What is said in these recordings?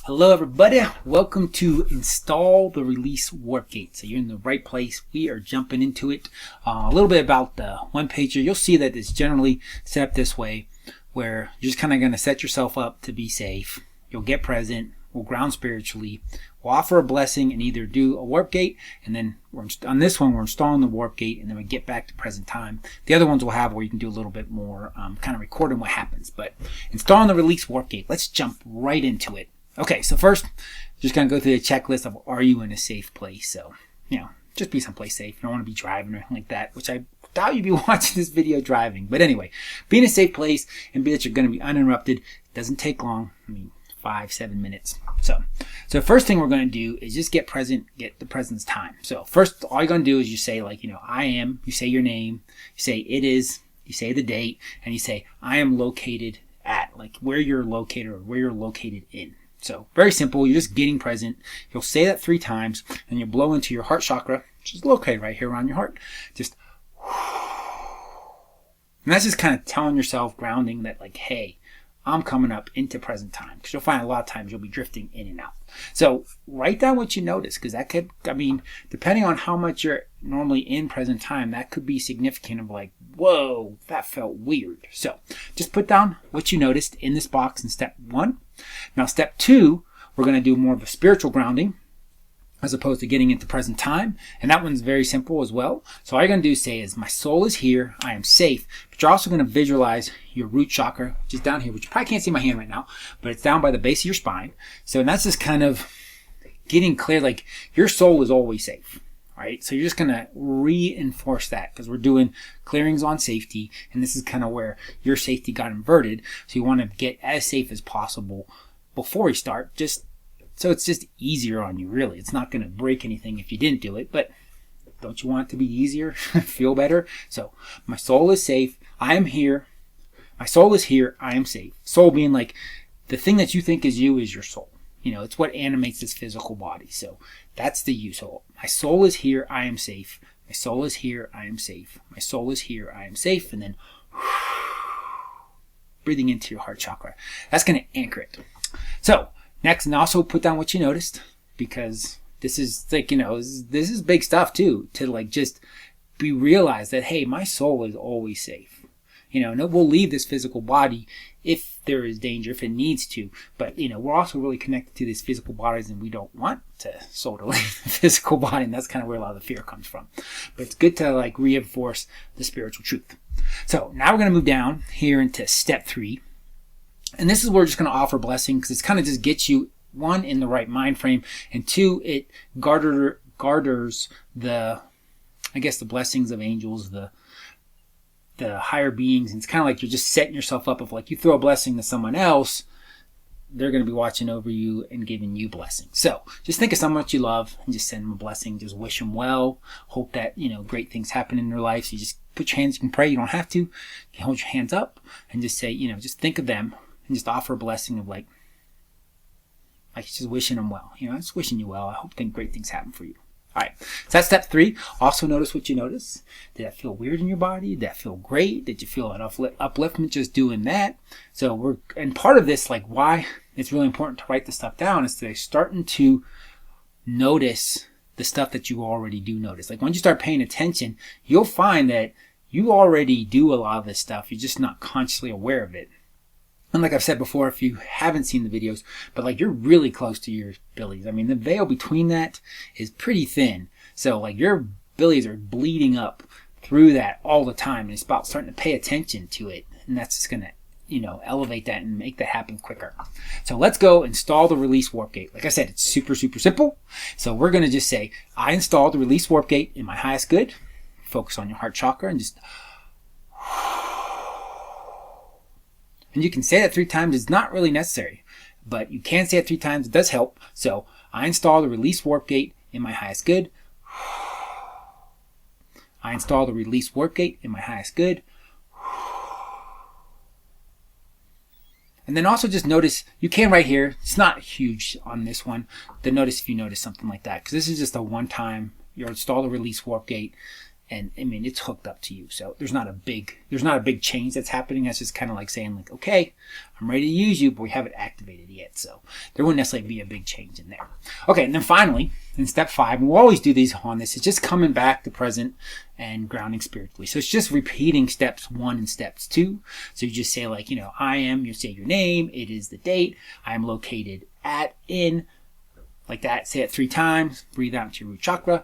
Hello everybody, welcome to install the release warp gate. So you're in the right place. We are jumping into it. A little bit about the one pager. You'll see that it's generally set up this way where you're just kind of going to set yourself up to be safe. You'll get present, we'll ground spiritually, we'll offer a blessing and either do a warp gate, and then on this one we're installing the warp gate, and then we get back to present time. The other ones will have where you can do a little bit more kind of recording what happens. But installing the release warp gate, let's jump right into it. Okay, so first, just going to go through the checklist of are you in a safe place? So, just be someplace safe. You don't want to be driving or anything like that, which I doubt you'd be watching this video driving. But anyway, be in a safe place and be that you're going to be uninterrupted. It doesn't take long. 5-7 minutes. So the first thing we're going to do is just get present, get the presence time. So first, all you're going to do is you say I am, you say your name, you say it is, you say the date, and you say I am located at, like where you're located or where you're located in. So very simple, you're just getting present. You'll say that 3 times and you'll blow into your heart chakra, which is located right here around your heart. Just, and that's just kind of telling yourself, grounding that like, hey, I'm coming up into present time. Because you'll find a lot of times you'll be drifting in and out. So write down what you notice, because that could, depending on how much you're normally in present time, that could be significant of like, whoa, that felt weird. So just put down what you noticed in this box in step 1. Now step 2, we're going to do more of a spiritual grounding as opposed to getting into present time. And that one's very simple as well. So all you're going to do is say is my soul is here, I am safe. But you're also going to visualize your root chakra, which is down here, which you probably can't see my hand right now, but it's down by the base of your spine. So that's just kind of getting clear, like your soul is always safe. Right? So you're just going to reinforce that because we're doing clearings on safety, and this is kind of where your safety got inverted. So you want to get as safe as possible before you start, just so it's just easier on you, really. It's not going to break anything if you didn't do it, but don't you want it to be easier, feel better? So my soul is safe, I am here. My soul is here, I am safe. Soul being like the thing that you think is you is your soul. It's what animates this physical body. So that's the you. So my soul is here, I am safe. My soul is here, I am safe. My soul is here, I am safe. And then breathing into your heart chakra. That's going to anchor it. So next, and also put down what you noticed, because this is like, this is big stuff too, to like just be realized that, hey, my soul is always safe. And we'll leave this physical body if there is danger, if it needs to. But, we're also really connected to these physical bodies, and we don't want soul to leave the physical body. And that's kind of where a lot of the fear comes from. But it's good to like reinforce the spiritual truth. So now we're going to move down here into step 3. And this is where we're just going to offer blessing, because it's kind of just gets you, 1, in the right mind frame, and 2, it garners the blessings of angels, the higher beings. And it's kind of like you're just setting yourself up of like, you throw a blessing to someone else, they're going to be watching over you and giving you blessings. So just think of someone that you love and just send them a blessing. Just wish them well. Hope that, great things happen in their life. So you just put your hands, you can pray. You don't have to. You can hold your hands up and just say, just think of them and just offer a blessing of like just wishing them well. Just wishing you well. I hope great things happen for you. All right, so that's step 3. Also notice what you notice. Did that feel weird in your body? Did that feel great? Did you feel an upliftment just doing that? So and part of this, like why it's really important to write this stuff down, is they're starting to notice the stuff that you already do notice. Like when you start paying attention, you'll find that you already do a lot of this stuff. You're just not consciously aware of it. And like I've said before, if you haven't seen the videos, but like you're really close to your abilities. The veil between that is pretty thin. So like your abilities are bleeding up through that all the time. And it's about starting to pay attention to it. And that's just going to, elevate that and make that happen quicker. So let's go install the release warp gate. Like I said, it's super, super simple. So we're going to just say, I installed the release warp gate in my highest good. Focus on your heart chakra and just... And you can say that 3 times. It's not really necessary, but you can say it 3 times. It does help. So I install the release warp gate in my highest good. I install the release warp gate in my highest good. And then also just notice, you can right here, it's not huge on this one, then notice if you notice something like that, because this is just a one-time, you install the release warp gate, And I mean, it's hooked up to you. So there's not a big change that's happening. That's just kind of like saying like, okay, I'm ready to use you, but we haven't activated yet. So there wouldn't necessarily be a big change in there. Okay. And then finally, in step 5, and we'll always do these on this, it's just coming back to present and grounding spiritually. So it's just repeating steps 1 and steps 2. So you just say like, you say your name. It is the date. I am located at, in, like that. Say it 3 times. Breathe out into your root chakra.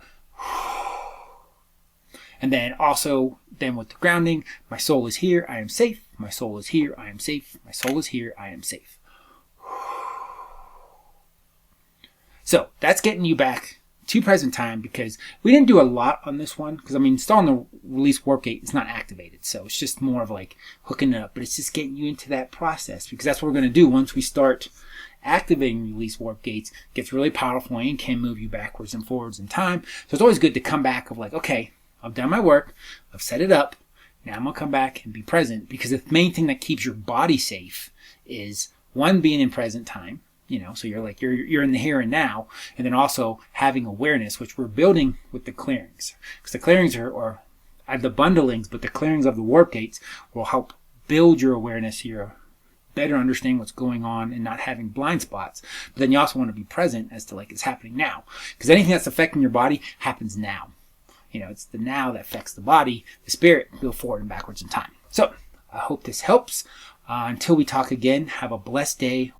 And then with the grounding, my soul is here, I am safe. My soul is here, I am safe. My soul is here, I am safe. So that's getting you back to present time, because we didn't do a lot on this one, because I mean, still on the release warp gate, it's not activated. So it's just more of like hooking it up, but it's just getting you into that process, because that's what we're going to do once we start activating release warp gates. It gets really powerful and can move you backwards and forwards in time. So it's always good to come back of like, okay, I've done my work, I've set it up, now I'm going to come back and be present, because the main thing that keeps your body safe is, 1, being in present time, so you're in the here and now, and then also having awareness, which we're building with the clearings. Because the clearings are the bundlings, but the clearings of the warp gates will help build your awareness, your better understanding what's going on and not having blind spots. But then you also want to be present as to like it's happening now. Because anything that's affecting your body happens now. It's the now that affects the body, the spirit, go forward and backwards in time. So I hope this helps. Until we talk again, have a blessed day.